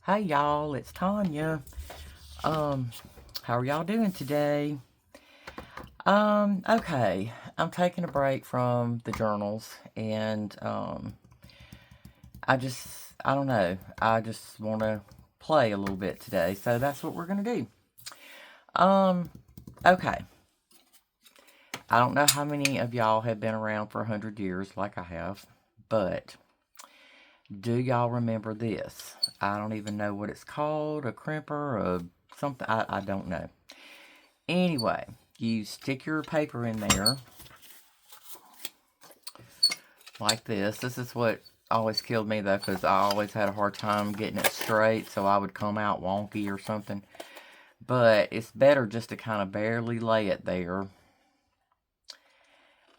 Hey y'all, it's Tanya. Um, how are y'all doing today? Okay. I'm taking a break from the journals and I don't know. I just want to play a little bit today. So that's what we're going to do. Um, okay. I don't know how many of y'all have been around for 100 years like I have, but do y'all remember this? I don't even know what it's called, a crimper, a something. I don't know. Anyway, you stick your paper in there like this. This is what always killed me though, because I always had a hard time getting it straight, so I would come out wonky or something. But it's better just to kind of barely lay it there.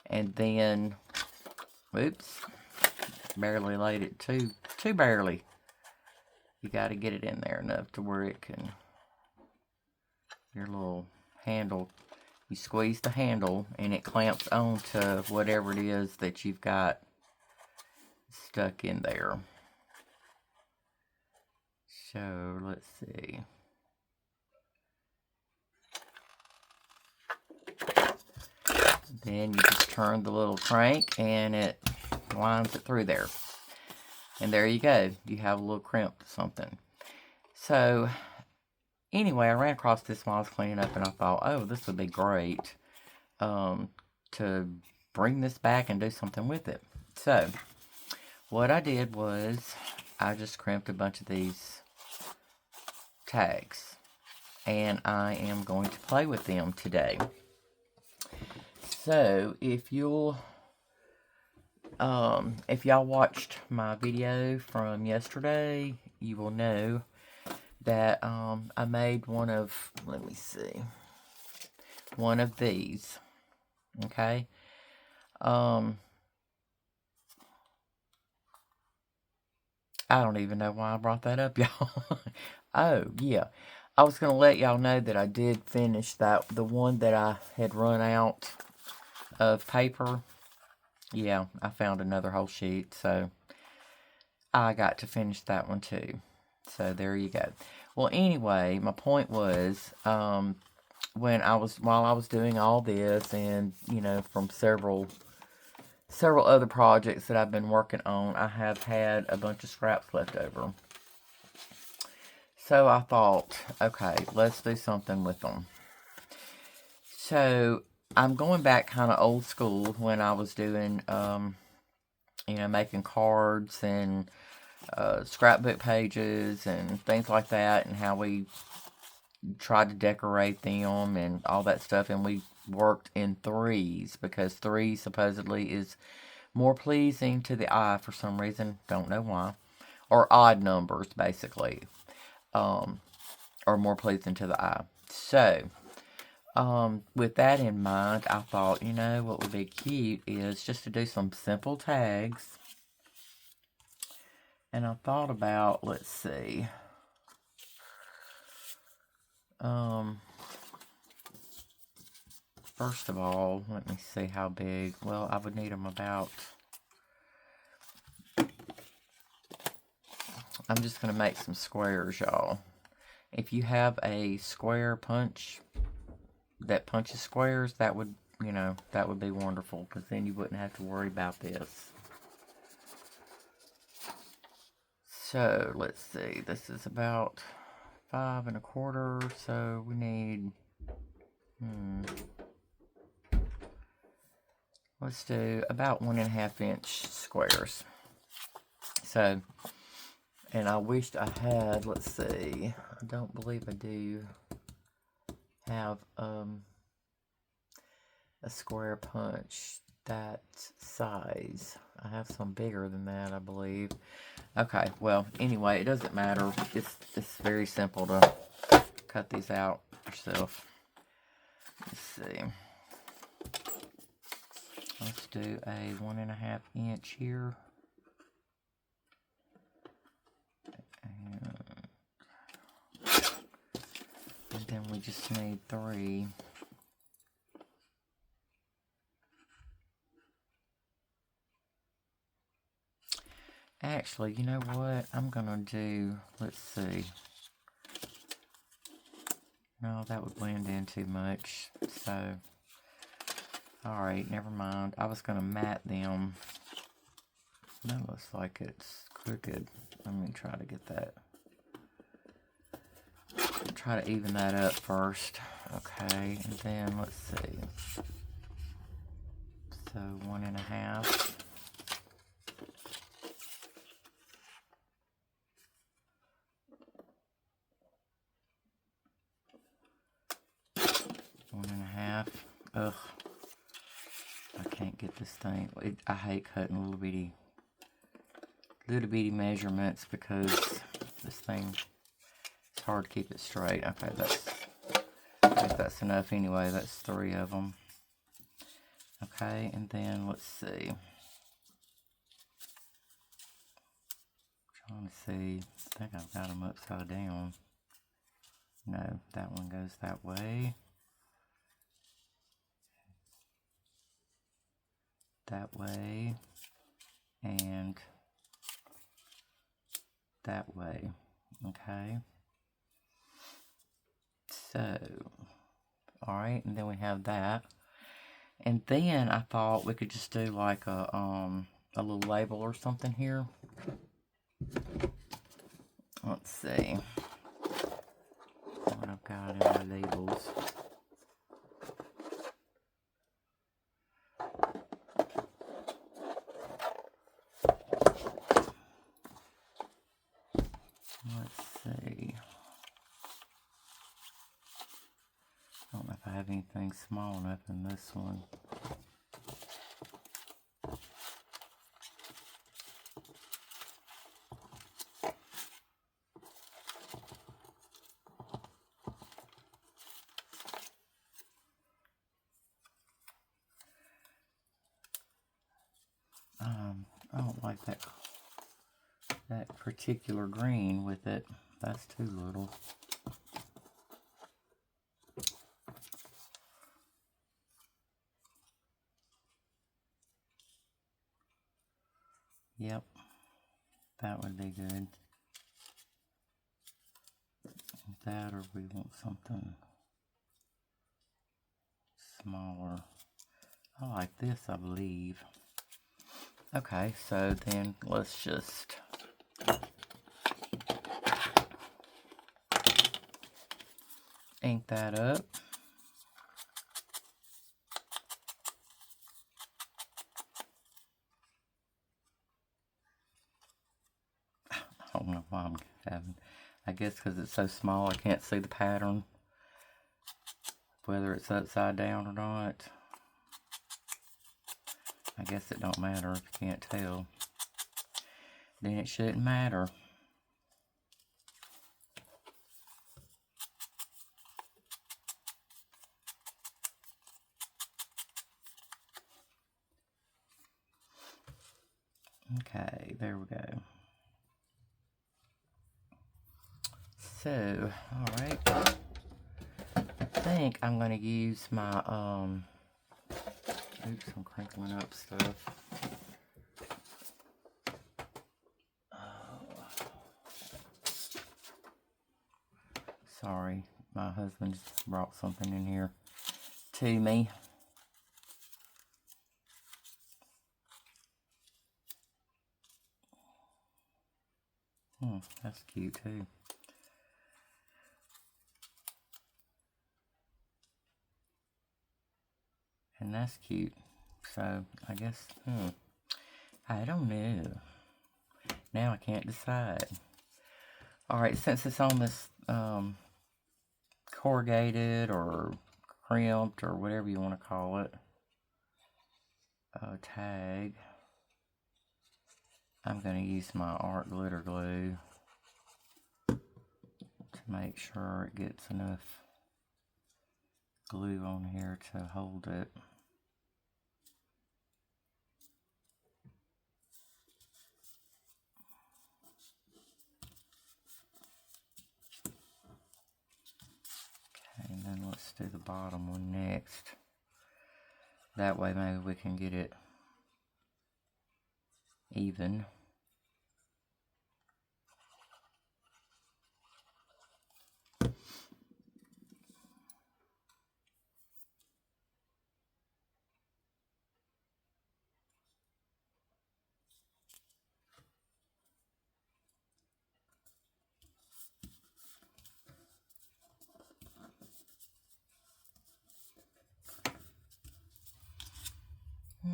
And then, oops, barely laid it too barely. You got to get it in there enough to where it can, your little handle, you squeeze the handle and it clamps onto whatever it is that you've got stuck in there. So let's see. Then you just turn the little crank and it winds it through there. And there you go. You have a little crimp something. So anyway, I ran across this while I was cleaning up and I thought, oh, this would be great to bring this back and do something with it. So what I did was I just crimped a bunch of these tags and I am going to play with them today. So if y'all watched my video from yesterday, you will know that I made one of, let me see, one of these. Okay. Um, I don't even know why I brought that up, y'all. Oh yeah, I was gonna let y'all know that I did finish the one that I had run out of paper. Yeah, I found another whole sheet, so I got to finish that one too. So there you go. Well, anyway, my point was, while I was doing all this, and from several other projects that I've been working on, I have had a bunch of scraps left over. So I thought, okay, let's do something with them. So I'm going back kind of old school when I was doing, making cards and scrapbook pages and things like that, and how we tried to decorate them and all that stuff. And we worked in threes because three supposedly is more pleasing to the eye for some reason. Don't know why. Or odd numbers, basically, are more pleasing to the eye. So, with that in mind, I thought, what would be cute is just to do some simple tags. And I thought about, let's see, um, first of all, let me see how big. Well, I would need them about, I'm just going to make some squares, y'all. If you have a square punch that punches squares, that would be wonderful, because then you wouldn't have to worry about this. So let's see, this is about 5 1/4, so we need, let's do about 1.5 inch squares. So, and I wished I had, let's see, I don't believe I do have a square punch that size. I have some bigger than that, I believe. Okay, well, anyway, it doesn't matter. It's very simple to cut these out yourself. Let's see. Let's do a 1.5 inch here. And then we just need 3. Actually, you know what? I'm gonna do, let's see. No, that would blend in too much. So, alright, never mind. I was gonna mat them. That looks like it's crooked. Let me try to get that. Try to even that up first. Okay, and then let's see. So 1.5. Ugh. I can't get this thing. I hate cutting little bitty measurements because this thing, it's hard to keep it straight. Okay, I think that's enough anyway. That's 3 of them. Okay, and then let's see. Trying to see. I think I've got them upside down. No, that one goes that way. That way. And that way. Okay. So, alright, and then we have that. And then I thought we could just do like a little label or something here. Let's see what I've got in my labels. Let's see. I don't know if I have anything small enough in this one. I don't like that particular green with it. That's too little. Yep, that would be good. That, or we want something smaller. I like this, I believe. Okay, so then let's just ink that up. I don't know why I'm having, I guess because it's so small I can't see the pattern, whether it's upside down or not. I guess it don't matter if you can't tell. Then it shouldn't matter. Okay, there we go. So, alright. I think I'm going to use my, oops, I'm crinkling up stuff. Sorry, my husband brought something in here to me. That's cute too. And that's cute. So, I guess, I don't know. Now I can't decide. Alright, since it's on this, corrugated or crimped or whatever you want to call it, tag, I'm going to use my art glitter glue to make sure it gets enough glue on here to hold it. Okay, and then let's do the bottom one next. That way maybe we can get it even.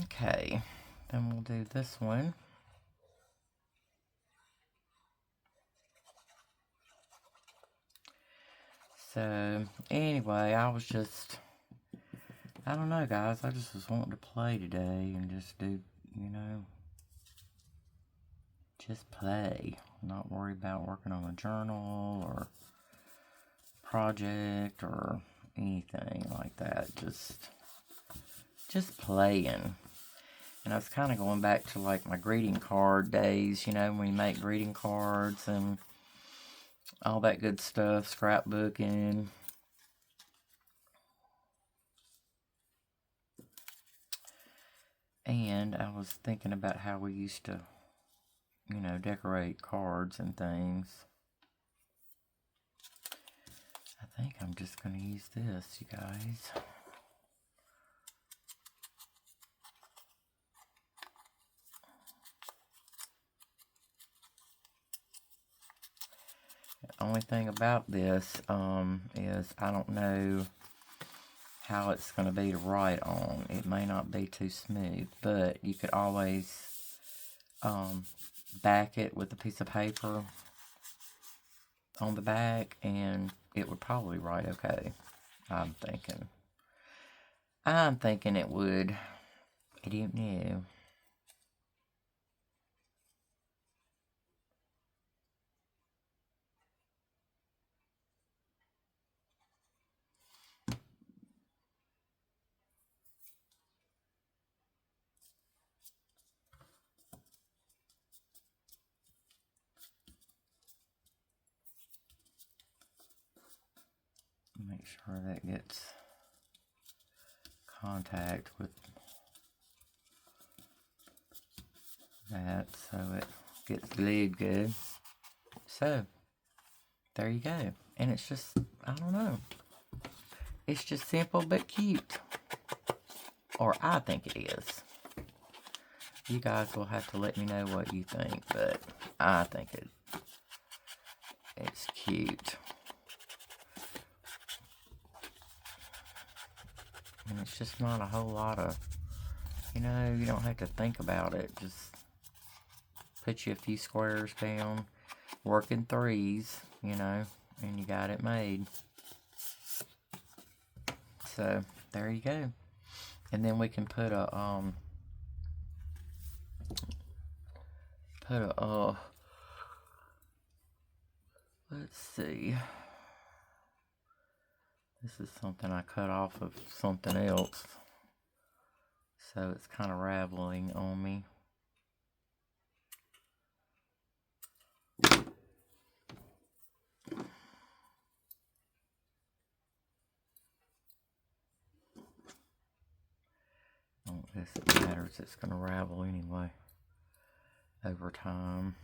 Okay, then we'll do this one. So, anyway, I don't know, guys. I just was wanting to play today and just do, just play. Not worry about working on a journal or project or anything like that. Just playing. And I was kind of going back to like my greeting card days, when we make greeting cards and all that good stuff, scrapbooking. And I was thinking about how we used to, decorate cards and things. I think I'm just going to use this, you guys. The only thing about this is I don't know how it's going to be to write on. It may not be too smooth, but you could always back it with a piece of paper on the back and it would probably write okay. I'm thinking it would. I don't know. Make sure that gets contact with that so it gets glued good. So, there you go. And it's just, I don't know. It's just simple but cute. Or I think it is. You guys will have to let me know what you think, but I think it's cute. And it's just not a whole lot of, you don't have to think about it. Just put you a few squares down, work in threes, and you got it made. So, there you go. And then we can put a, let's see. This is something I cut off of something else. So it's kind of raveling on me. I don't guess it matters. It's going to ravel anyway over time.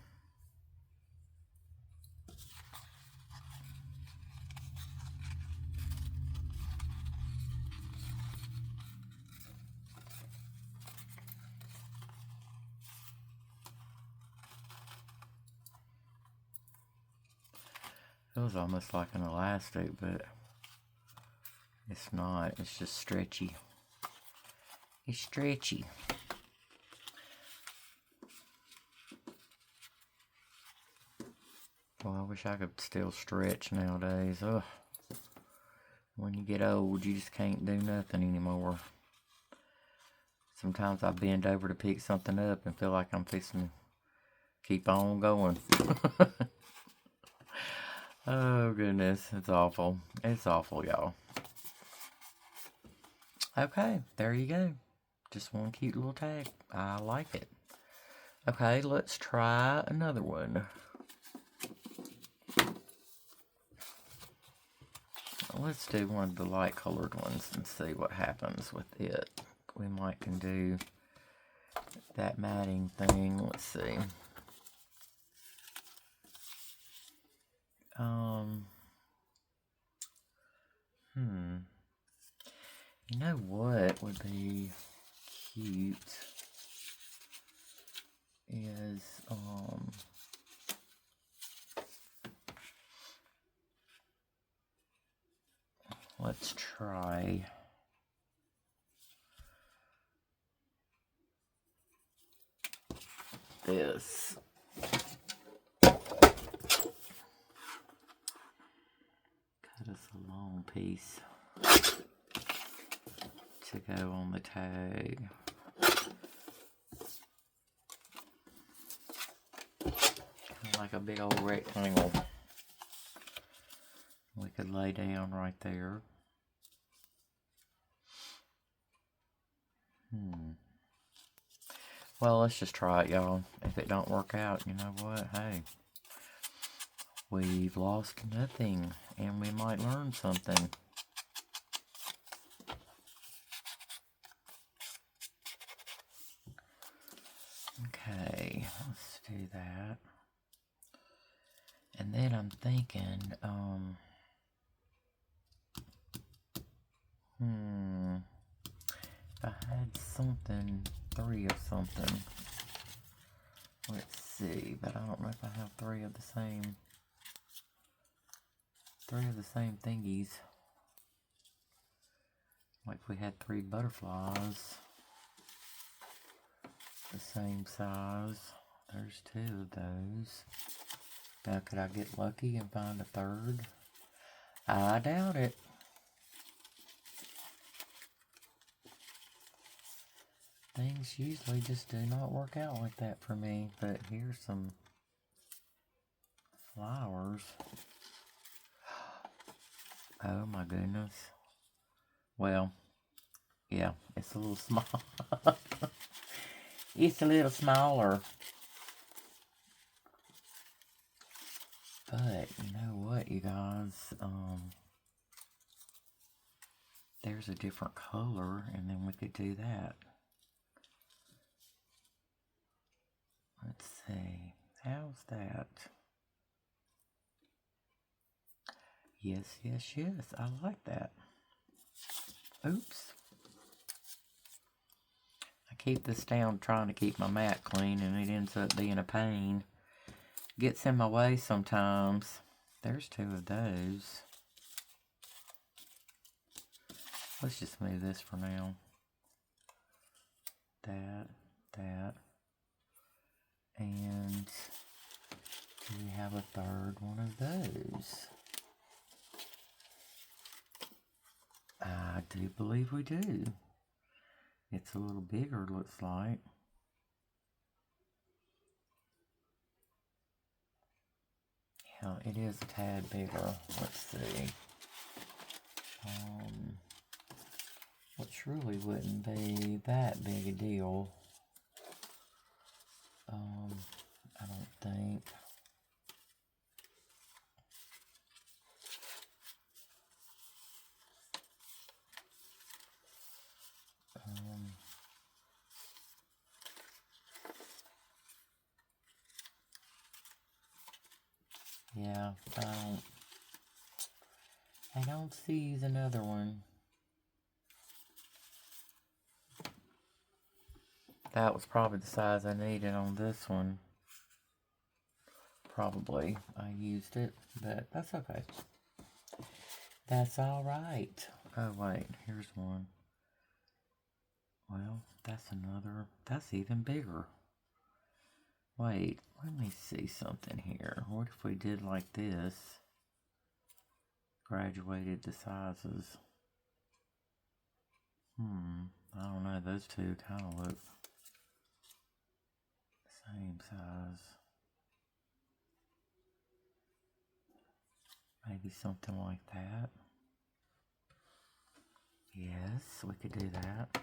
Feels almost like an elastic, but it's not. It's just stretchy. It's stretchy. Well, I wish I could still stretch nowadays. Ugh. When you get old, you just can't do nothing anymore. Sometimes I bend over to pick something up and feel like I'm fixing to keep on going. Oh, goodness. It's awful. It's awful, y'all. Okay, there you go. Just one cute little tag. I like it. Okay, let's try another one. Let's do one of the light colored ones and see what happens with it. We might can do that matting thing. Let's see. You know what would be cute is, let's try this. Cut us a long piece to go on the tag. Kind of like a big old rectangle. We could lay down right there. Well, let's just try it, y'all. If it don't work out, you know what? Hey, we've lost nothing, and we might learn something. Okay, let's do that. And then I'm thinking, if I had something, 3 of something. Let's see, but I don't know if I have 3 of the same thingies. Like if we had 3 butterflies, the same size. There's 2 of those. Now could I get lucky and find a 3rd? I doubt it. Things usually just do not work out like that for me. But here's some flowers. Oh my goodness. Well, yeah, it's a little small. It's a little smaller. But you know what, you guys? There's a different color, and then we could do that. Let's see. How's that? Yes, yes, yes. I like that. Oops. I keep this down trying to keep my mat clean, and it ends up being a pain. Gets in my way sometimes. There's 2 of those. Let's just move this for now. That. And do we have a 3rd one of those? I do believe we do. It's a little bigger, looks like. Yeah, it is a tad bigger. Let's see. Which really wouldn't be that big a deal. I don't think. Yeah, I don't see another one. That was probably the size I needed on this one. Probably I used it, but that's okay. That's all right. Oh wait, here's one. Well, that's another. That's even bigger. Wait, let me see something here. What if we did like this? Graduated the sizes. I don't know. Those 2 kind of look the same size. Maybe something like that. Yes, we could do that.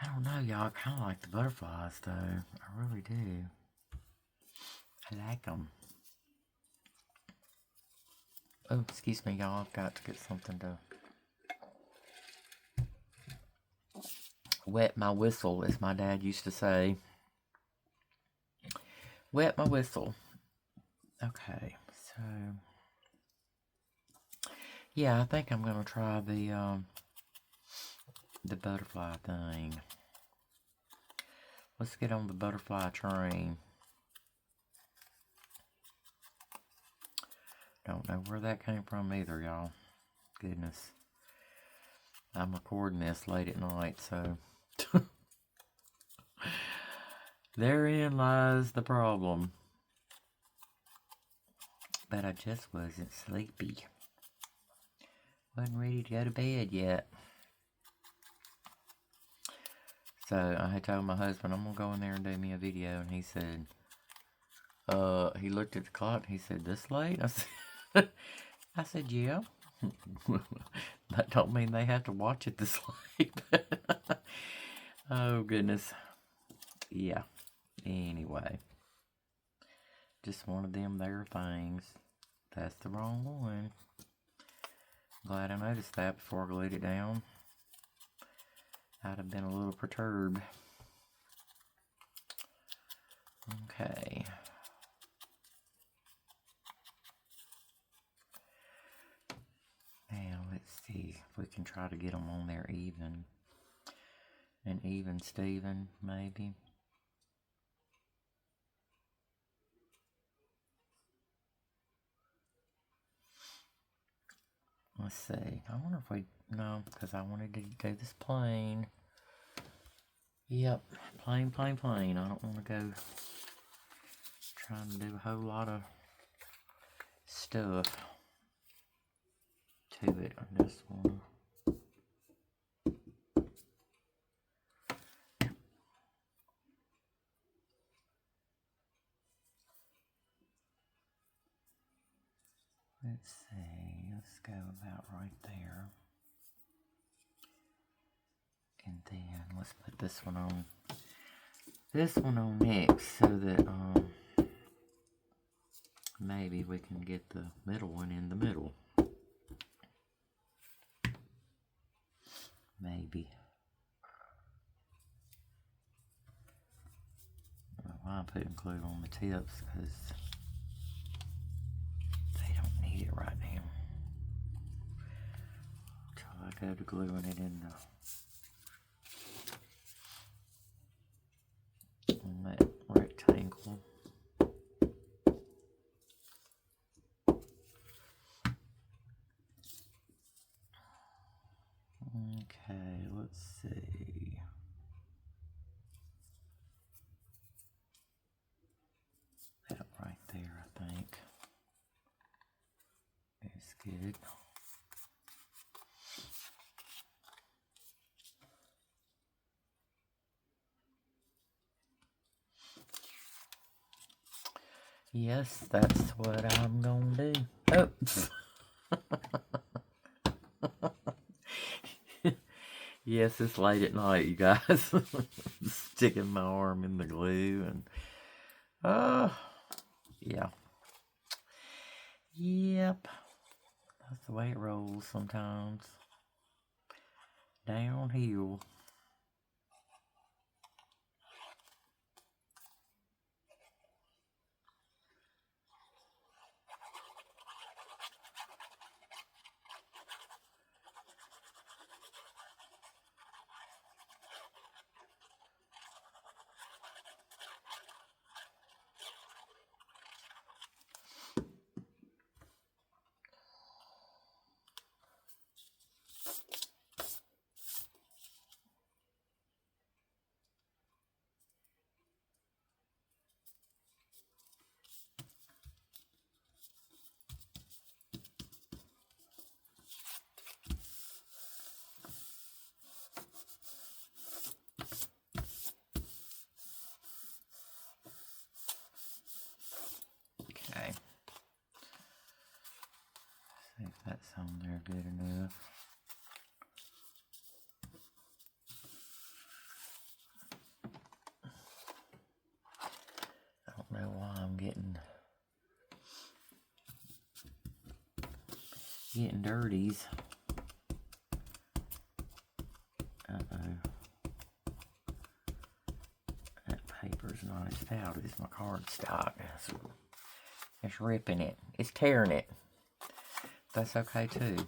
I don't know, y'all. I kind of like the butterflies, though. I really do. I like them. Oh, excuse me, y'all. I've got to get something to wet my whistle, as my dad used to say. Wet my whistle. Okay, so yeah, I think I'm gonna try the butterfly thing. Let's get on the butterfly train. Don't know where that came from either, y'all. Goodness. I'm recording this late at night, so Therein lies the problem. But I just wasn't sleepy. Wasn't ready to go to bed yet. So I had told my husband, I'm going to go in there and do me a video. And he said, he looked at the clock and he said, this late? I said, yeah. That don't mean they have to watch it this late. Oh, goodness. Yeah. Anyway. Just one of them there things. That's the wrong one. Glad I noticed that before I glued it down. I'd have been a little perturbed. Okay. Now, let's see if we can try to get them on there even. And even Steven, maybe. Let's see. I wonder if we... No, because I wanted to do this plain. Yep. Plain, plain, plain. I don't want to go trying to do a whole lot of stuff to it on this one. Let's see, let's go about right there. And then let's put this one on next so that maybe we can get the middle one in the middle. Maybe. I don't know why I'm putting glue on the tips, because they don't need it right now. Until I go to gluing it in on that rectangle. Okay, let's see. That right there, I think, is good. Yes, that's what I'm gonna do. Oops. Yes, it's late at night, you guys. Sticking my arm in the glue and yeah. Yep. That's the way it rolls sometimes. Downhill. Okay. See if that's on there good enough. I don't know why I'm getting dirties. That paper's not as stout as my cardstock. It's ripping it. It's tearing it. That's okay too.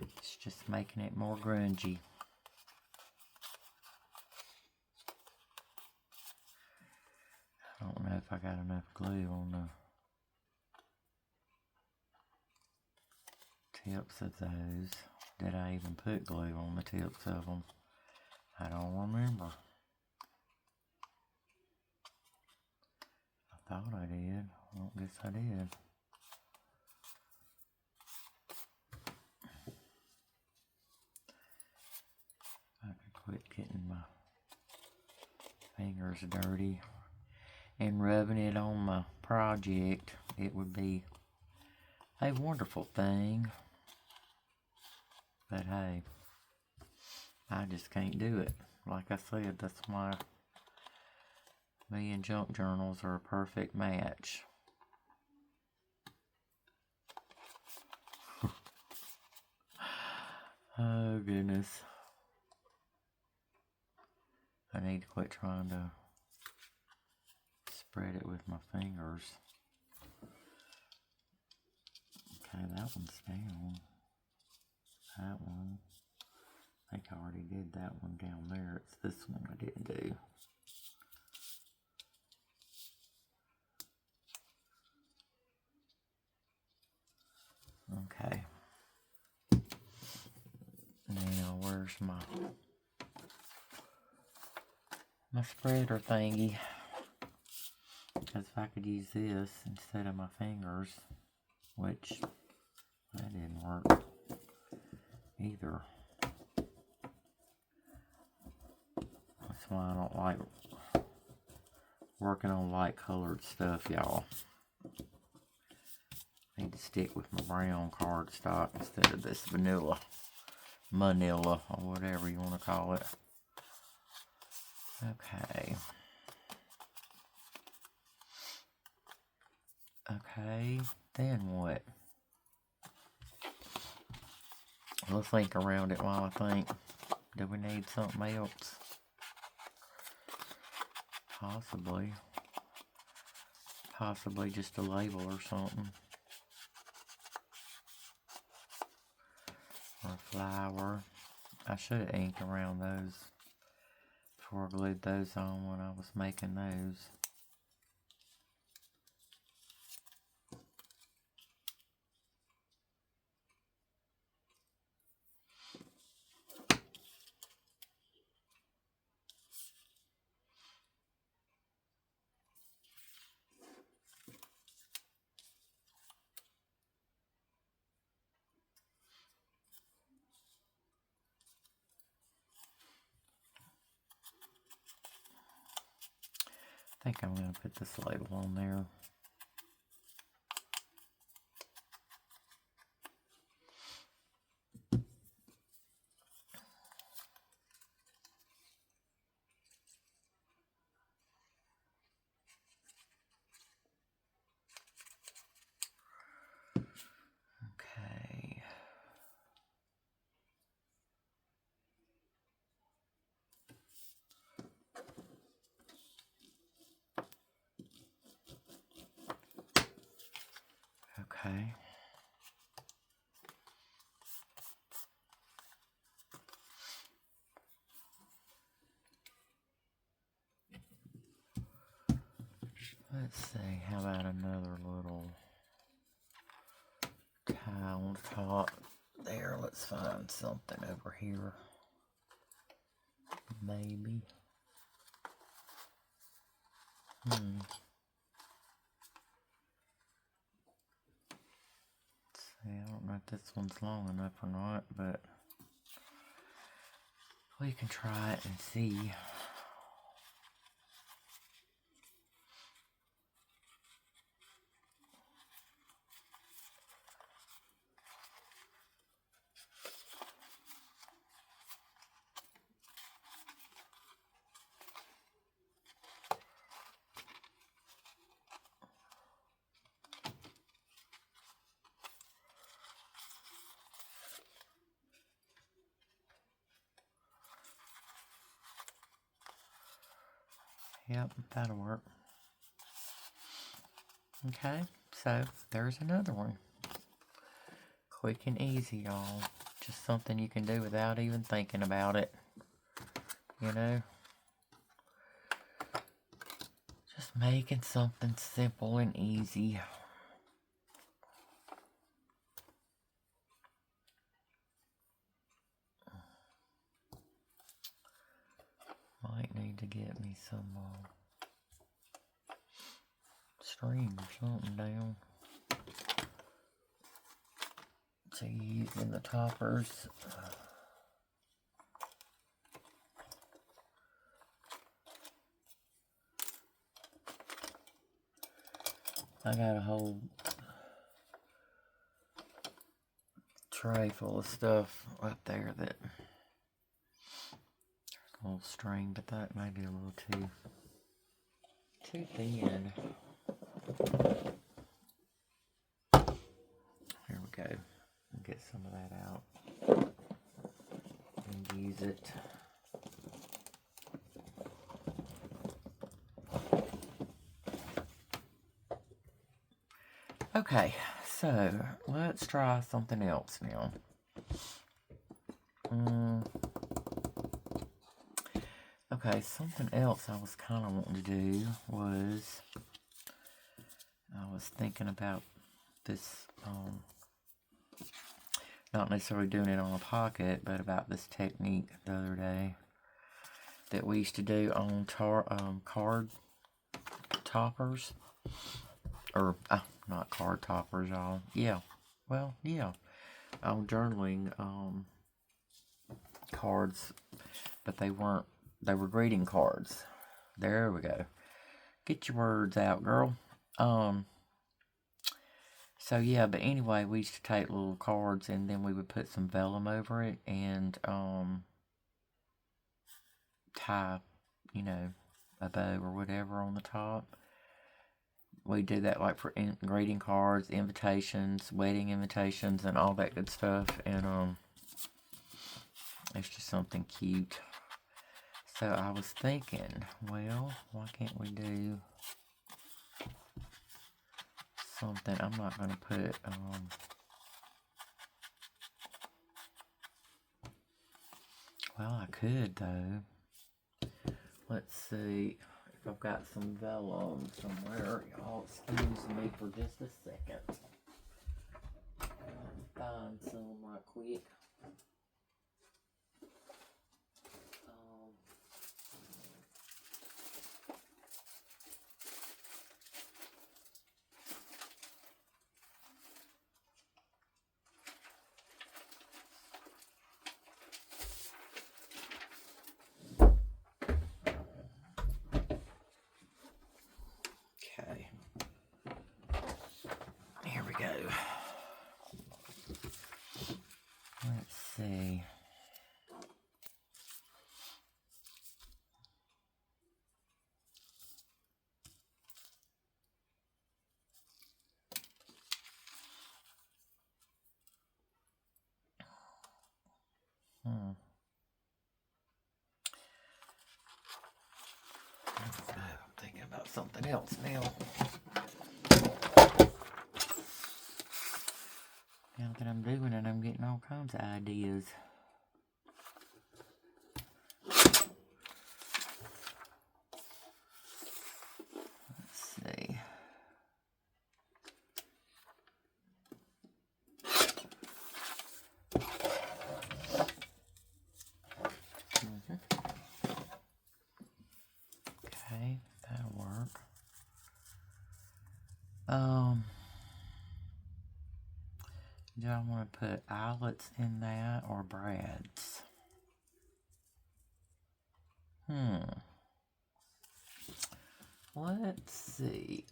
It's just making it more grungy. I don't know if I got enough glue on the tips of those. Did I even put glue on the tips of them? I don't remember. Thought I did. I don't guess I did. I could quit getting my fingers dirty and rubbing it on my project, it would be a wonderful thing. But hey, I just can't do it. Like I said, that's why me and junk journals are a perfect match. Oh goodness. I need to quit trying to spread it with my fingers. Okay, that one's down. That one. I think I already did that one down there. It's this one I didn't do. Okay. Now, where's my spreader thingy? Because if I could use this instead of my fingers, which that didn't work either. That's why I don't like working on light colored stuff, y'all. I need to stick with my brown cardstock instead of this manila, or whatever you want to call it. Okay. Okay, then what? We'll think around it while I think. Do we need something else? Possibly. Possibly just a label or something. Or a flower. I should have inked around those before I glued those on when I was making those. I think I'm going to put this label on there. Okay. Okay. Let's see, how about another little tie on top there? Let's find something over here. Maybe. Let's see, I don't know if this one's long enough or not, but we can try it and see. Yep, that'll work. Okay, so there's another one. Quick and easy, y'all. Just something you can do without even thinking about it. You know? Just making something simple and easy. Might need to get me some string or something down. So using the toppers. I got a whole tray full of stuff up there that a little string, but that may be a little too thin. Here we go. Get some of that out and use it. Okay, so let's try something else now. Okay, something else I was kind of wanting to do was, I was thinking about this, not necessarily doing it on a pocket, but about this technique the other day that we used to do on card toppers. Or, not card toppers, y'all. Yeah. Well, yeah. Journaling cards, but they were greeting cards. There we go. Get your words out, girl. So yeah, but anyway, we used to take little cards and then we would put some vellum over it and tie, a bow or whatever on the top. We did that like for greeting cards, invitations, wedding invitations, and all that good stuff. And it's just something cute. So I was thinking, well, why can't we do something? I'm not going to put, well, I could though. Let's see if I've got some vellum somewhere. Y'all excuse me for just a second. Find some right quick. Okay. Here we go. Let's see. I'm thinking about something else now. Now that I'm doing it, I'm getting all kinds of ideas. Let's see. Okay, that'll work. Do I want to put eyelets in that or brads? Let's see.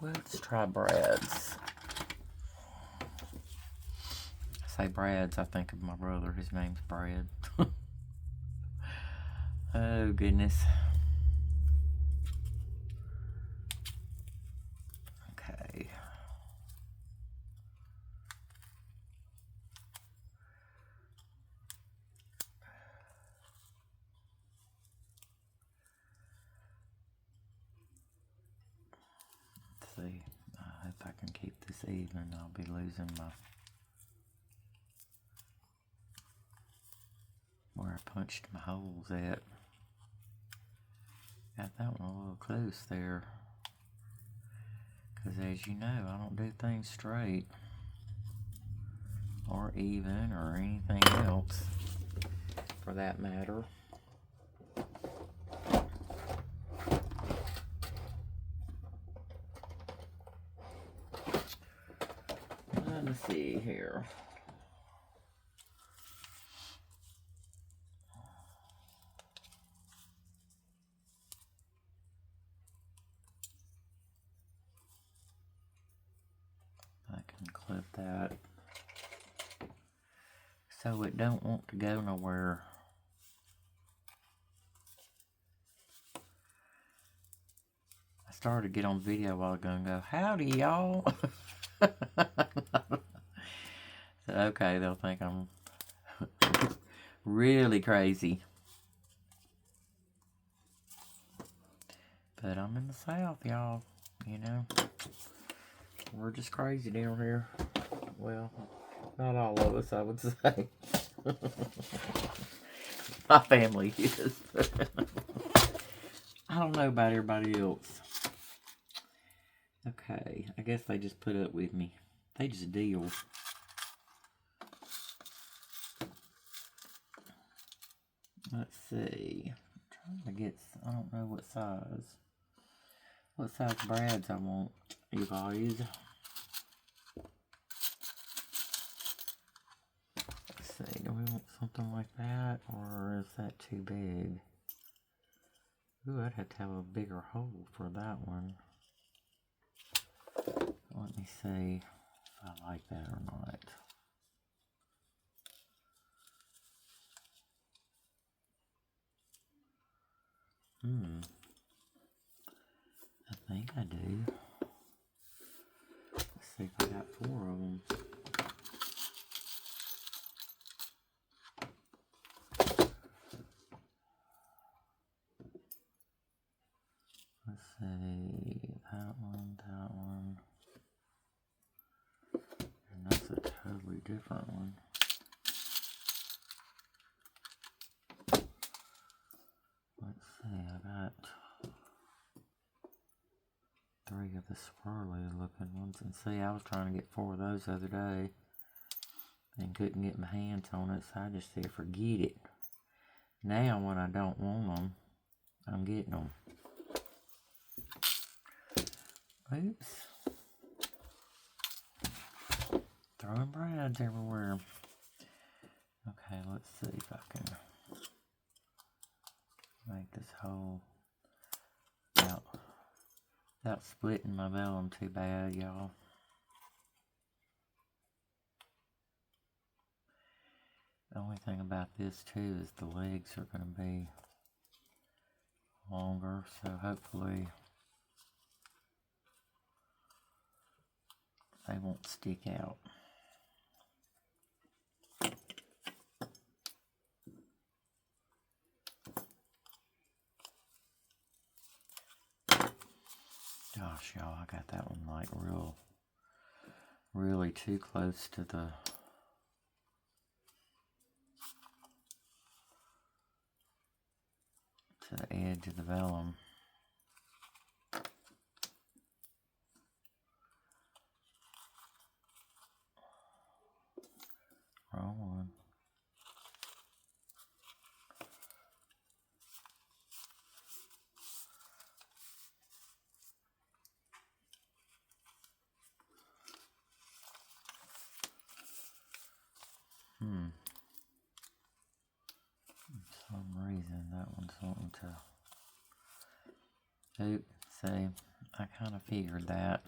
Let's try brads. I say brads, I think of my brother. His name's Brad. Oh, goodness. Okay. Let's see. I hope I can keep this even. I'll be losing my... where I punched my holes at. Got that one a little close there. Because as you know, I don't do things straight. Or even, or anything else. For that matter. Let's see here. I can clip that so it don't want to go nowhere. I started to get on video a while ago and go, howdy y'all. So, okay, they'll think I'm really crazy. But I'm in the South, y'all. You know, we're just crazy down here. Well, not all of us, I would say. My family is. I don't know about everybody else. Okay, I guess they just put up with me. They just deal. Let's see. I'm trying to get, I don't know what size brads I want, you guys. Let's see, do we want something like that, or is that too big? Ooh, I'd have to have a bigger hole for that one. Let me see if I like that or not. I think I do. Let's see if I got 4 of them. Let's see, that one. And that's a totally different one. Let's see, I got 3 of the swirly looking ones. And see, I was trying to get 4 of those the other day and couldn't get my hands on it, so I just said forget it. Now when I don't want them, I'm getting them. Oops. Throwing brads everywhere. Okay, let's see if I can make this hole without splitting my vellum too bad, y'all. The only thing about this too is the legs are going to be longer, so hopefully they won't stick out. Gosh, y'all, I got that one like really too close to the edge of the vellum. Wrong one. For some reason that one's wanting to. Oop, see, I kind of figured that.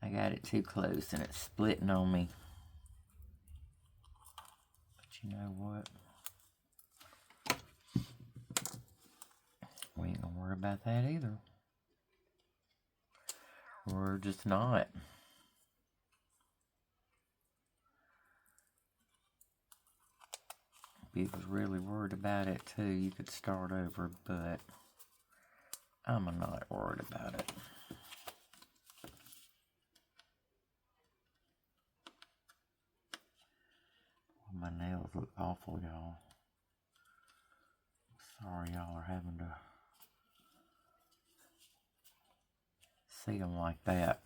I got it too close and it's splitting on me. But you know what? We ain't gonna worry about that either. We're just not. If you was really worried about it too, you could start over, but I'm not worried about it. My nails look awful, y'all. Sorry y'all are having to see them like that.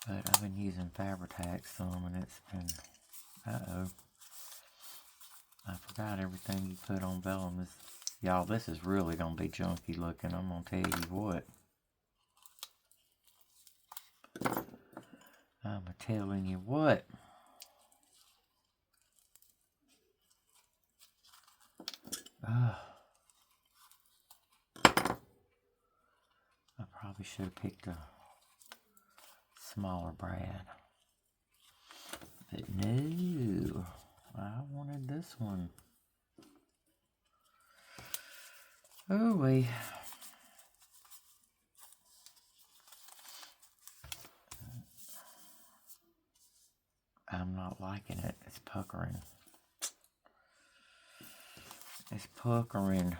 But I've been using Fabri-Tac some and it's been, I forgot everything you put on vellum. Y'all, this is really going to be junky looking, I'm going to tell you what. I'm telling you what. I probably should have picked a smaller brad. But no, I wanted this one. Oh, wait. I'm not liking it. It's puckering. It's puckering.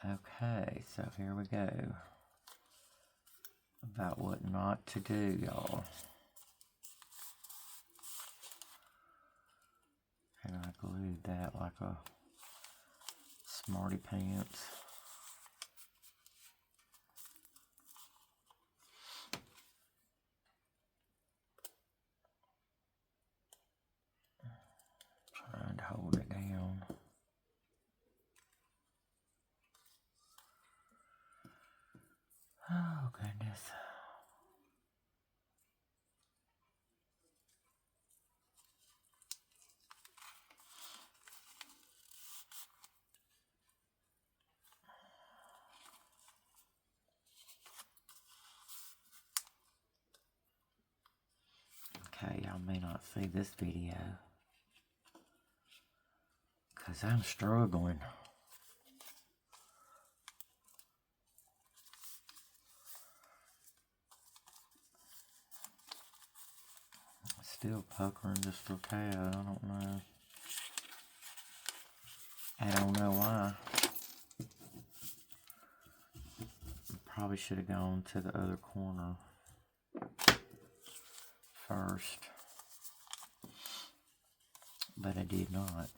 Okay, so here we go. About what not to do, y'all. And I glued that like a smarty pants. Trying to hold it down. Oh, goodness. Okay, y'all may not see this video because I'm struggling. Still puckering just a tad. I don't know. I don't know why. Probably should have gone to the other corner first, but I did not.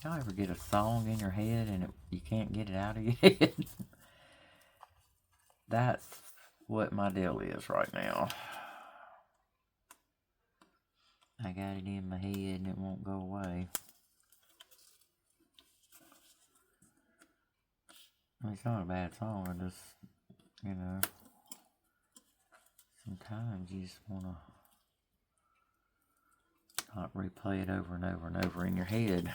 Y'all ever get a song in your head and you can't get it out of your head? That's what my deal is right now. I got it in my head and it won't go away. I mean, it's not a bad song. I just, you know, sometimes you just want to not replay it over and over and over in your head.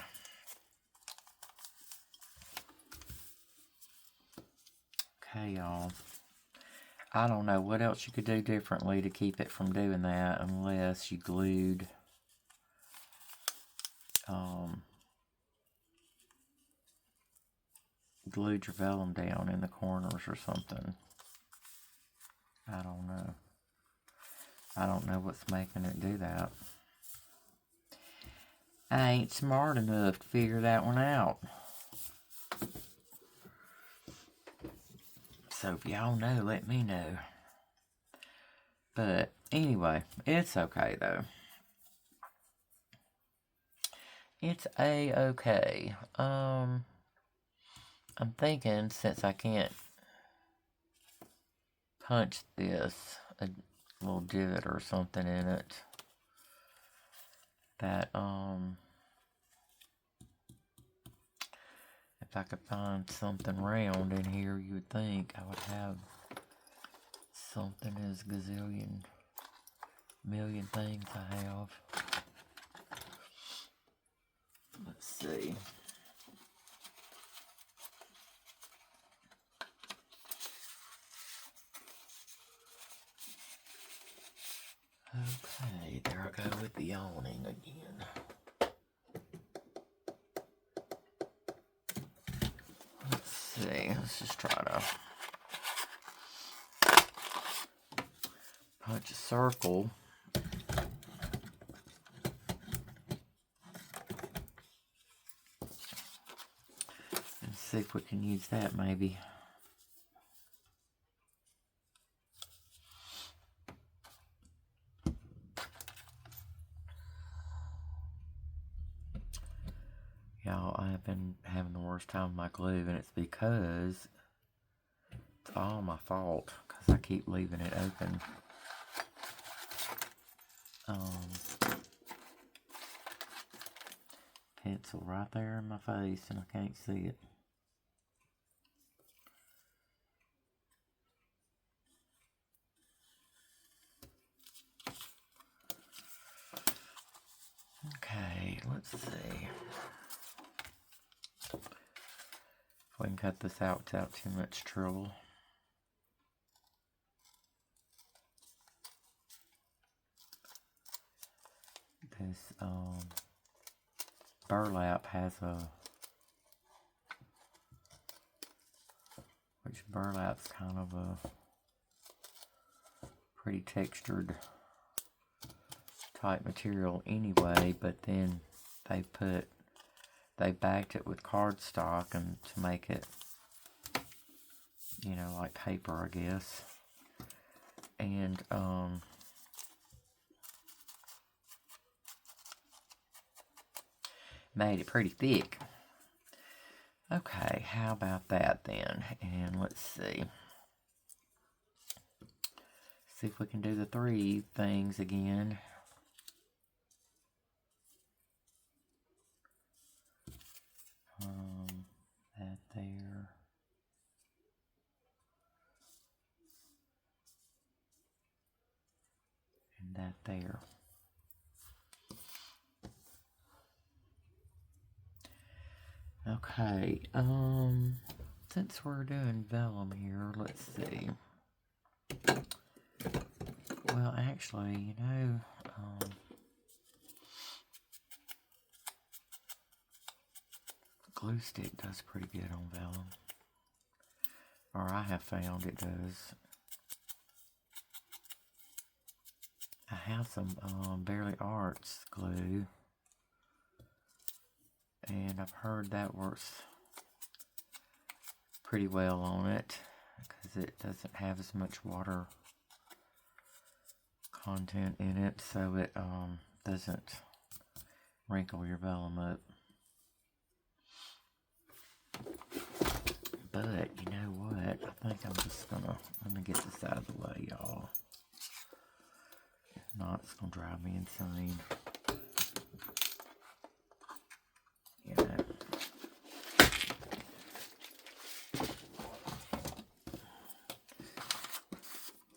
Okay, y'all. I don't know what else you could do differently to keep it from doing that unless you glued glued your vellum down in the corners or something. I don't know. I don't know what's making it do that. I ain't smart enough to figure that one out. So if y'all know, let me know. But anyway, it's okay though. It's a-okay. I'm thinking since I can't punch this a little divot or something in it, that if I could find something round in here, you would think I would have something as gazillion million things I have. Let's see. Okay, there I go with the yawning again. Let's see, let's just try to punch a circle. And see if we can use that maybe. Y'all, I have been having the worst time with my glue, and it's because It's all my fault because I keep leaving it open. Pencil right there in my face and I can't see it. Okay, let's see. If we can cut this out without too much trouble. This burlap has which burlap's kind of a pretty textured type material anyway, but then they backed it with cardstock and to make it, you know, like paper, I guess. And made it pretty thick. Okay, how about that then? And let's see. See if we can do the 3 things again. That there. And that there. Okay, since we're doing vellum here, let's see. Well, actually, you know, glue stick does pretty good on vellum. Or I have found it does. I have some Bearly Arts glue. And I've heard that works pretty well on it. Because it doesn't have as much water content in it. So it doesn't wrinkle your vellum up. But you know what? I think I'm just gonna let me get this out of the way, y'all. If not, it's gonna drive me insane. You know.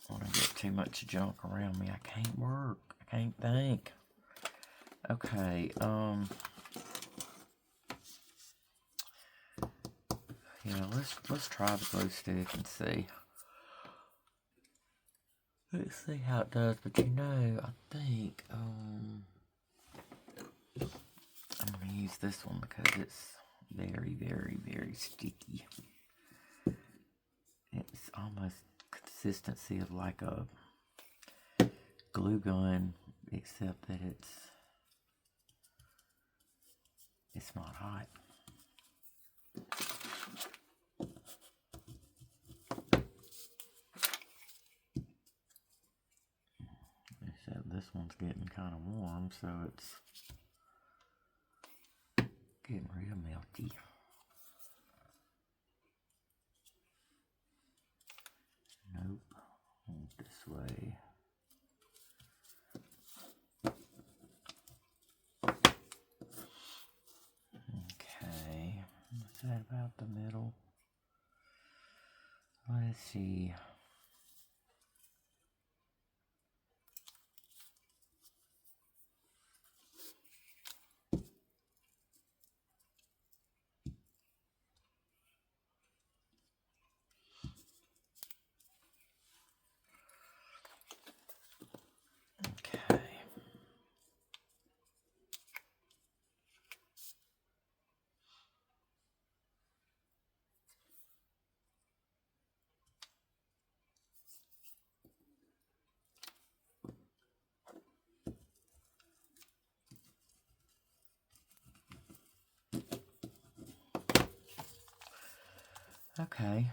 When I get too much junk around me, I can't work. I can't think. Okay, yeah, let's try the glue stick and see. Let's see how it does, but you know, I think I'm gonna use this one because it's very, very, very sticky. It's almost consistency of like a glue gun, except that it's not hot. Except this one's getting kind of warm, so it's getting real melty. Nope, this way. Okay, is that about the middle? Let's see. Okay. Okay.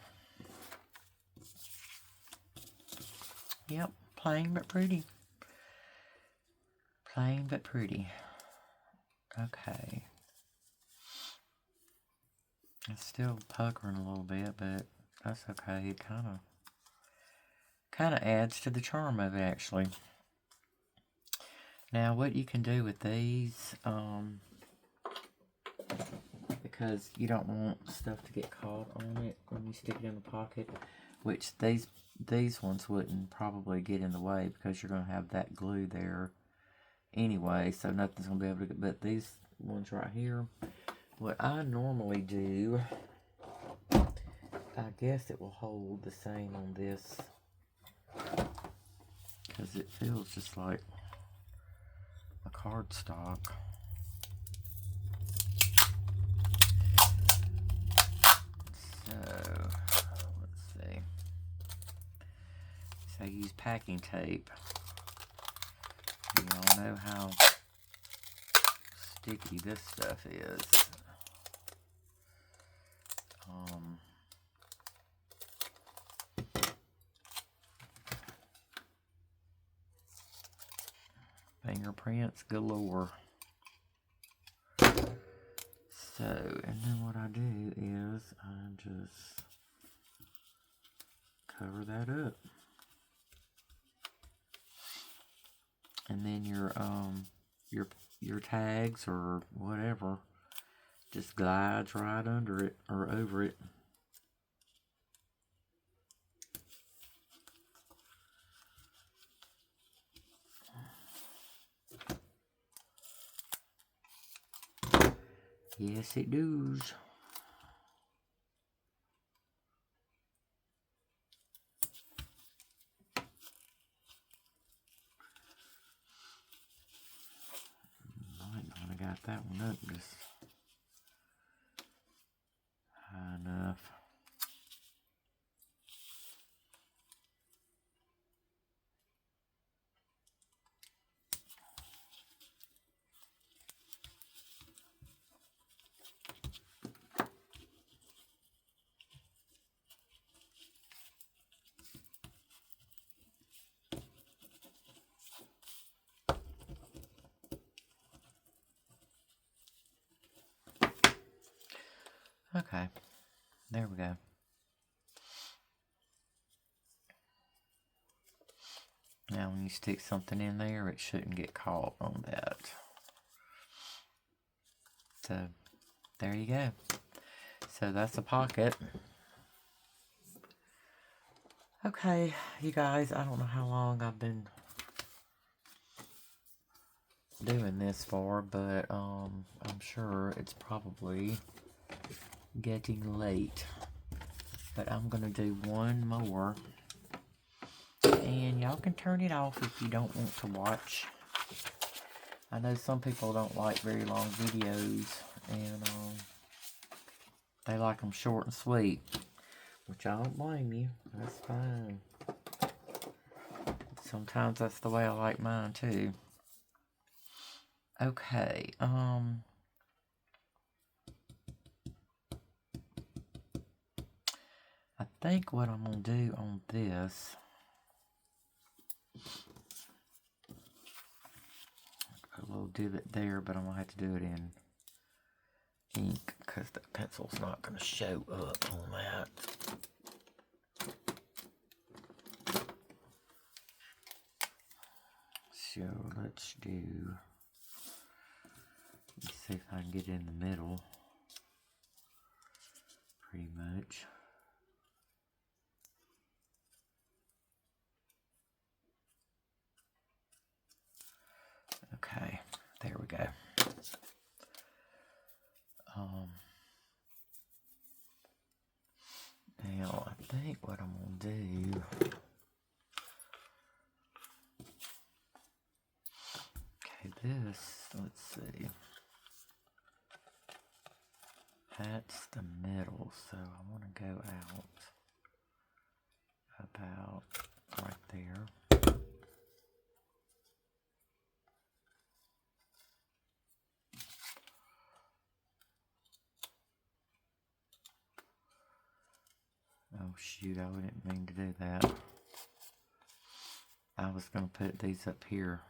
Yep, plain but pretty. Plain but pretty. Okay. It's still puckering a little bit, but that's okay. It kind of adds to the charm of it, actually. Now, what you can do with these, because you don't want stuff to get caught on it when you stick it in the pocket, which these ones wouldn't probably get in the way because you're going to have that glue there anyway, so nothing's going to be able to get, but these ones right here, what I normally do, I guess it will hold the same on this, because it feels just like a cardstock. So, let's see. So I use packing tape. You all know how sticky this stuff is. Fingerprints galore. So, and then what I do is I just cover that up. And then your tags or whatever just glides right under it or over it. Yes, it does. Might not have got that one up just high enough. Okay, there we go. Now when you stick something in there, it shouldn't get caught on that. So, there you go. So that's a pocket. Okay, you guys, I don't know how long I've been doing this for, but I'm sure it's probably getting late. But I'm gonna do one more, and y'all can turn it off if you don't want to watch. I know some people don't like very long videos, and they like them short and sweet, which I don't blame you. That's fine. Sometimes that's the way I like mine too. Okay, I think what I'm going to do on this, put a little divot there, but I'm going to have to do it in ink because the pencil's not going to show up on that. So let's see if I can get in the middle, pretty much. Okay, there we go. Now I think what I'm gonna do. Okay, this, let's see. That's the middle, so I want to go out about right there. Oh shoot, I didn't mean to do that. I was going to put these up here,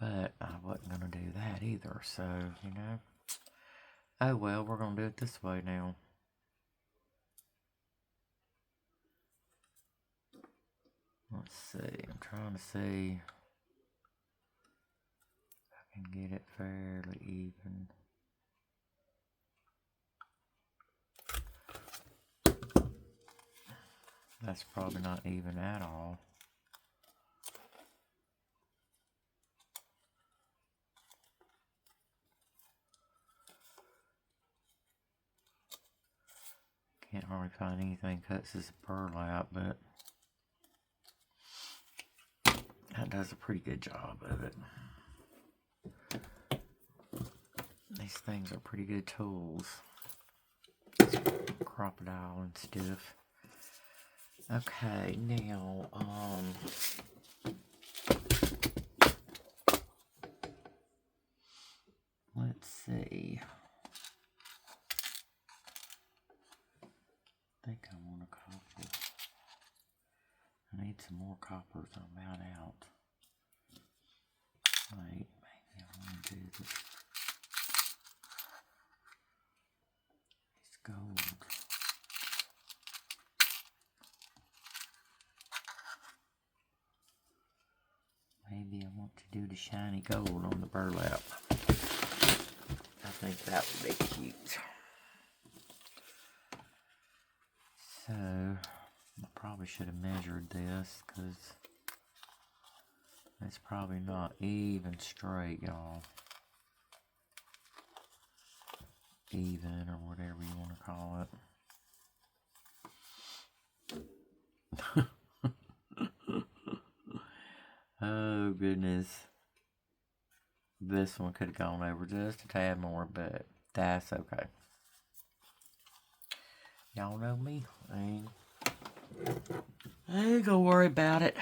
but I wasn't going to do that either, so, you know. Oh well, we're going to do it this way now. Let's see. I'm trying to see if I can get it fairly even. That's probably not even at all. Can't hardly find anything cuts as a burlap, but that does a pretty good job of it. These things are pretty good tools. It's crocodile and stuff. Okay, now, let's see. I think I want a copper. I need some more coppers. I'm about out. Wait, maybe I want to do this. It's gold. Maybe I want to do the shiny gold on the burlap. I think that would be cute. So, I probably should have measured this because it's probably not even straight, y'all. Even, or whatever you want to call it. Oh, goodness. This one could have gone over just a tad more, but that's okay. Y'all know me. I ain't gonna worry about it.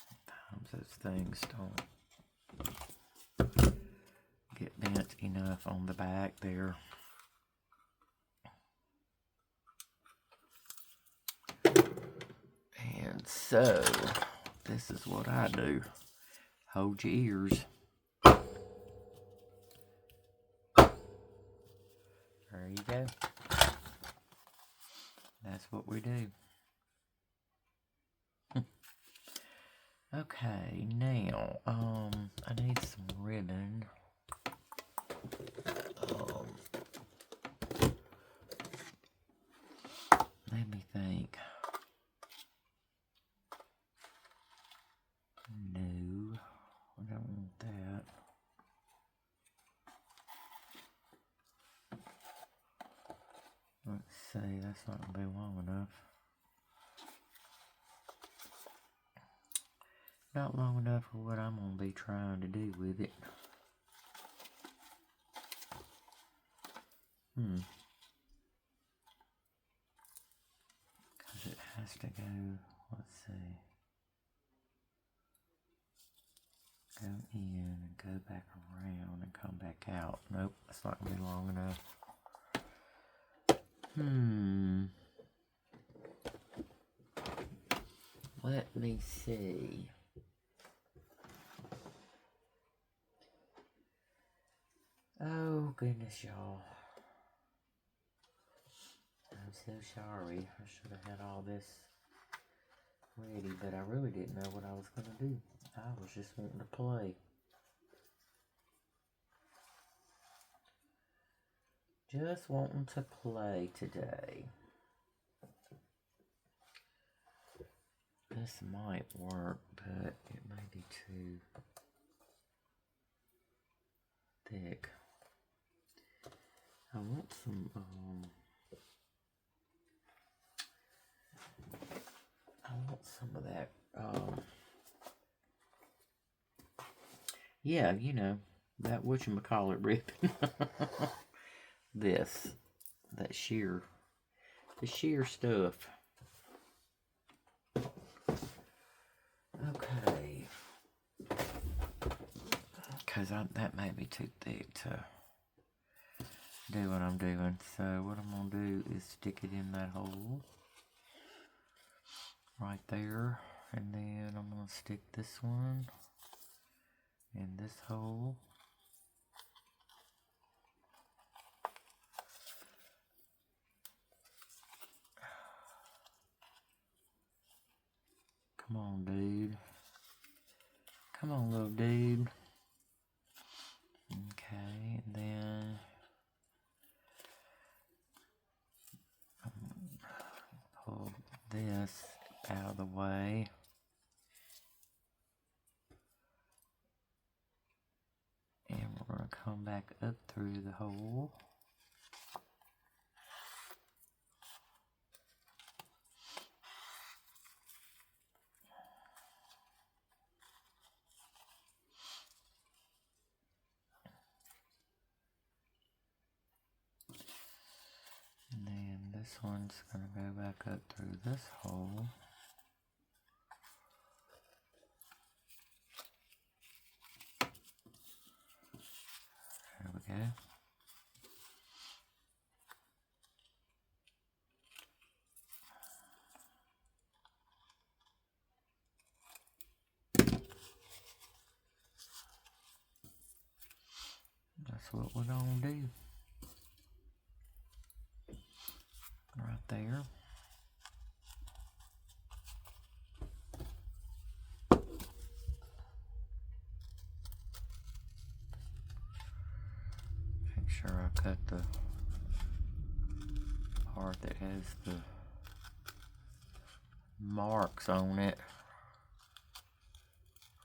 Sometimes those things don't get bent enough on the back there. And so, this is what I do. Hold your ears. There you go. That's what we do. Okay, now, I need some ribbon. Let me think. No, I don't want that. Let's see, that's not going to be long enough. Not long enough for what I'm going to be trying to do with it. Because it has to go, let's see. Go in and go back around and come back out. Nope, that's not going to be long enough. Let me see. Oh, goodness, y'all. I'm so sorry. I should have had all this ready, but I really didn't know what I was going to do. I was just wanting to play. Just wanting to play today. This might work, but it may be too thick. I want some, of that, yeah, you know, that whatchamacallit ribbon. That sheer, the sheer stuff. Okay. Because that may be too thick to do what I'm doing. So what I'm going to do is stick it in that hole right there. And then I'm going to stick this one in this hole. Come on, dude. Come on, little dude. Okay, and then pull this out of the way. And we're going to come back up through the hole. And then this one's going to go back up through this hole. There we go. That's what we're going to do. Right there. Make sure I cut the part that has the marks on it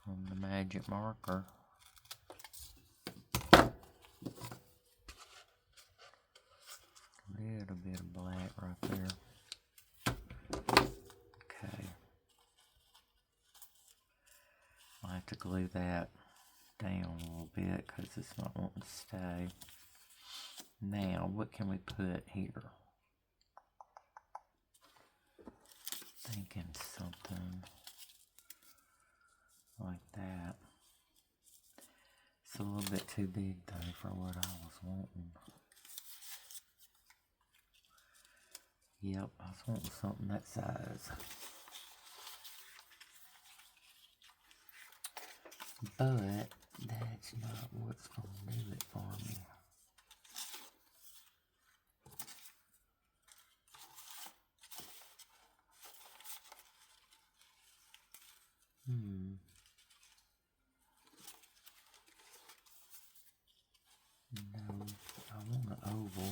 from the magic marker. Little bit of black right there. Okay. I'll have to glue that down a little bit because it's not wanting to stay. Now, what can we put here? Thinking something like that. It's a little bit too big though for what I was wanting. Yep, I was wanting something that size. But that's not what's going to do it for me. No, I want an oval.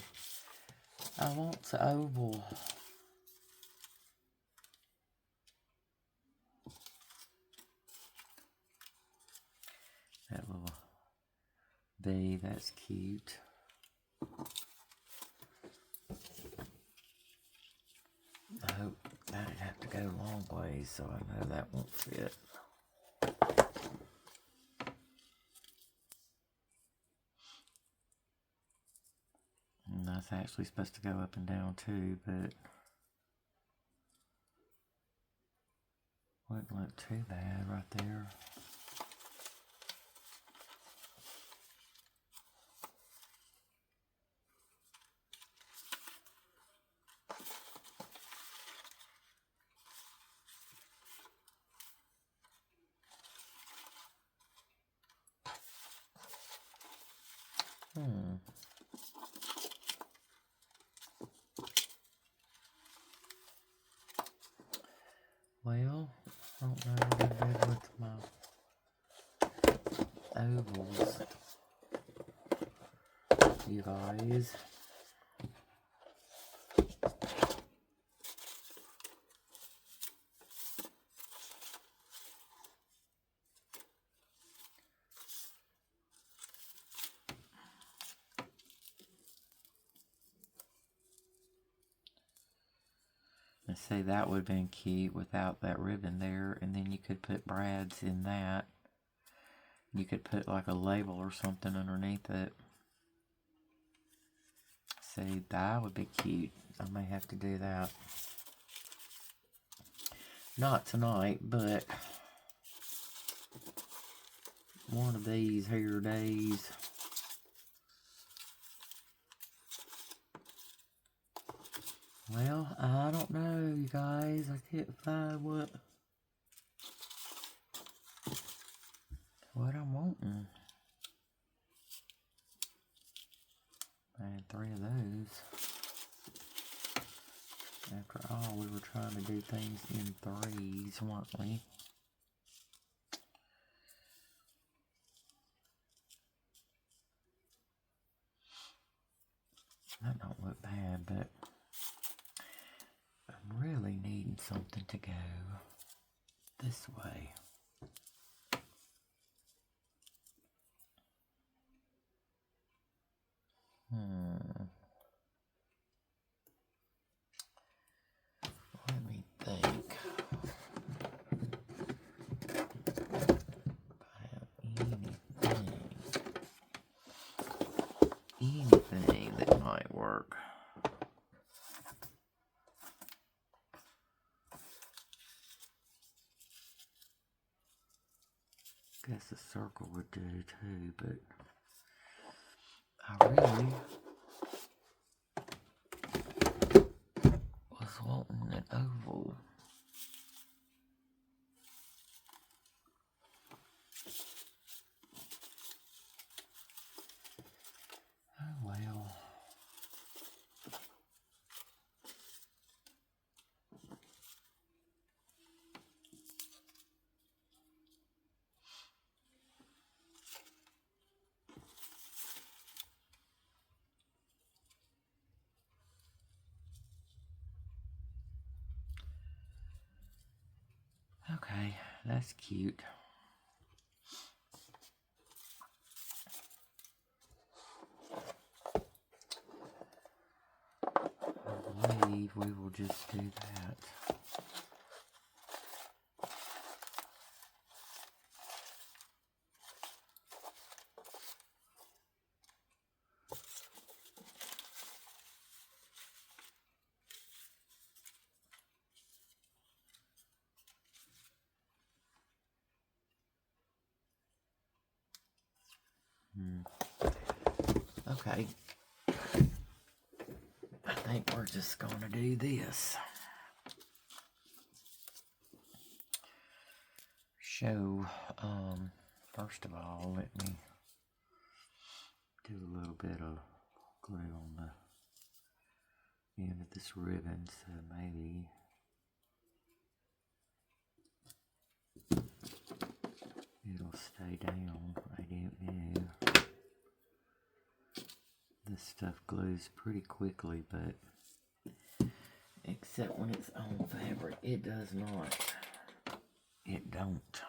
I want the oval. That little V, that's cute. I hope that'd have to go a long way, so I know that won't fit. And that's actually supposed to go up and down too, but wouldn't look too bad right there. Well, I don't know what I did with my ovals, you guys. I say that would have been cute without that ribbon there, and then you could put brads in that. You could put like a label or something underneath it. See, that would be cute. I may have to do that. Not tonight, but one of these here days. Well, I don't know, you guys. I can't find what I'm wanting. I had 3 of those. After all, we were trying to do things in 3s, weren't we? That don't look bad, but I'm really needing something to go this way. Let me think. If I have anything that might work. Guess a circle would do too, but I really was wanting an oval. Oh well. Okay, that's cute. I believe we will just do that. Okay. I think we're just gonna do this. So, first of all, let me do a little bit of glue on the end of this ribbon, so maybe it'll stay down. I don't know. This stuff glues pretty quickly, but except when it's on fabric, it does not. It don't.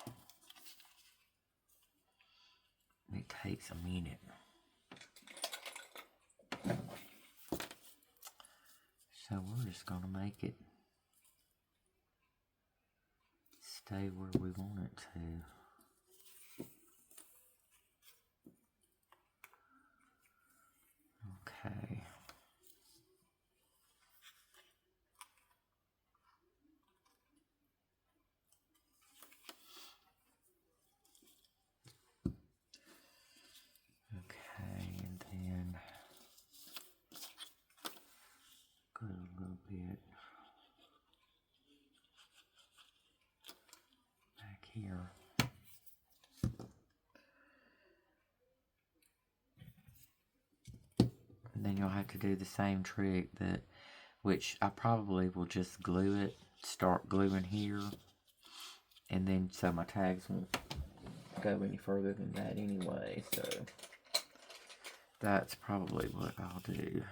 It takes a minute. So we're just gonna make it stay where we want it to. Okay. Okay, and then go a little bit back here. And then you'll have to do the same trick which I probably will just glue it, start gluing here, and then so my tags won't go any further than that anyway, so that's probably what I'll do.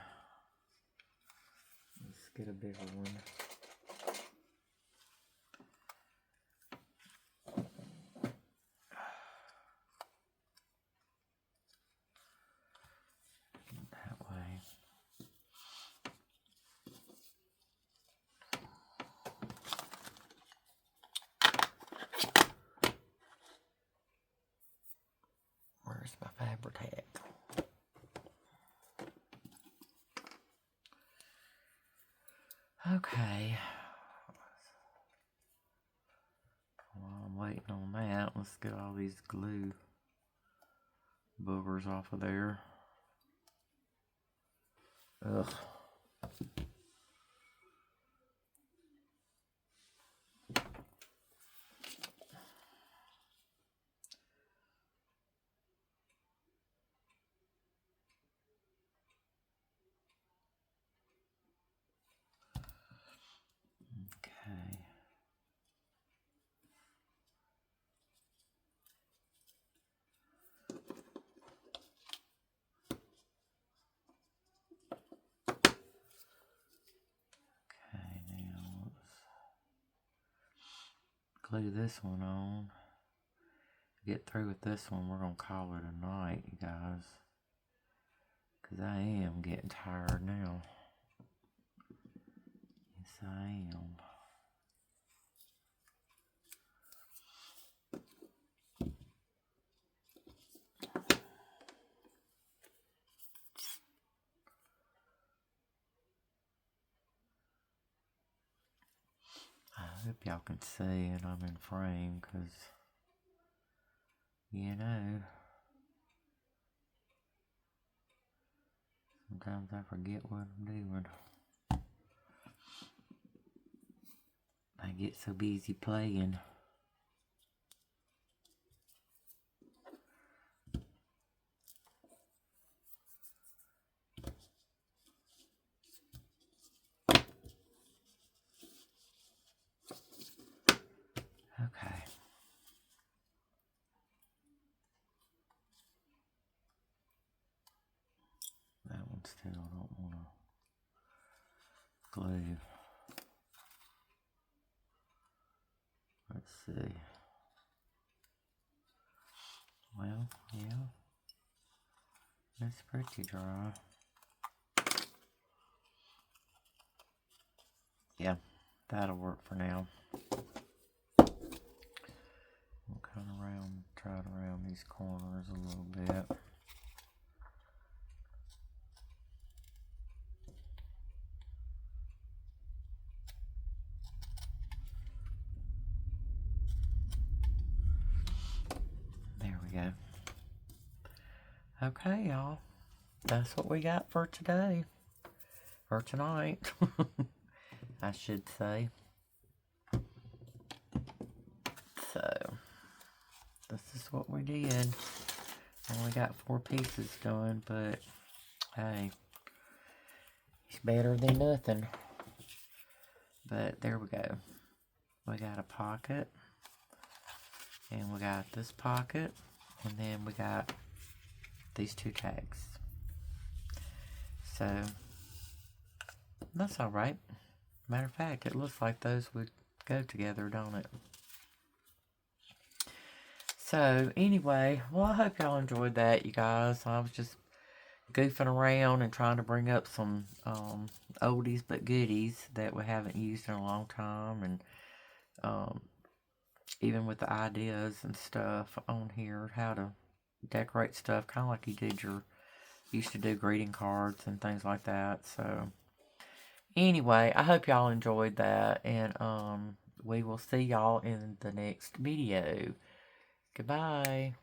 Let's get a bigger one. That way. Where's my Fabri-Tac? Okay. While I'm waiting on that, let's get all these glue boogers off of there. Ugh. glue this one on. Get through with this one, we're gonna call it a night, you guys, because I am getting tired now. Yes, I am. I hope y'all can see and I'm in frame, because, you know, sometimes I forget what I'm doing. I get so busy playing. Okay. That one still don't want to glue. Let's see. Well, yeah. It's pretty dry. Yeah, that'll work for now. We'll kind of try to round these corners a little bit. There we go. Okay, y'all. That's what we got for today. Or tonight, I should say. So, this is what we did. Only got 4 pieces done, but hey, it's better than nothing. But there we go. We got a pocket, and we got this pocket, and then we got these 2 tags. So that's all right. Matter of fact, it looks like those would go together, don't it? So anyway, well, I hope y'all enjoyed that, you guys. I was just goofing around and trying to bring up some oldies but goodies that we haven't used in a long time, and even with the ideas and stuff on here, how to decorate stuff, kind of like used to do greeting cards and things like that. So anyway, I hope y'all enjoyed that, and we will see y'all in the next video. Goodbye.